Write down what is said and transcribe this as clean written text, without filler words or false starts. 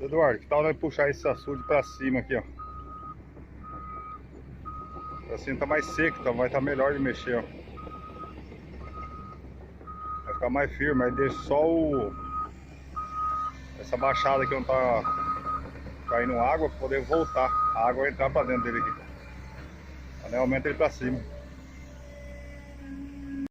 Eduardo, que tal nós puxar esse açude pra cima aqui, ó? Assim tá mais seco, então vai estar melhor de mexer, ó. Vai ficar mais firme, aí deixa só essa baixada aqui onde tá caindo água pra poder voltar. A água vai entrar pra dentro dele aqui. Aí aumenta ele pra cima.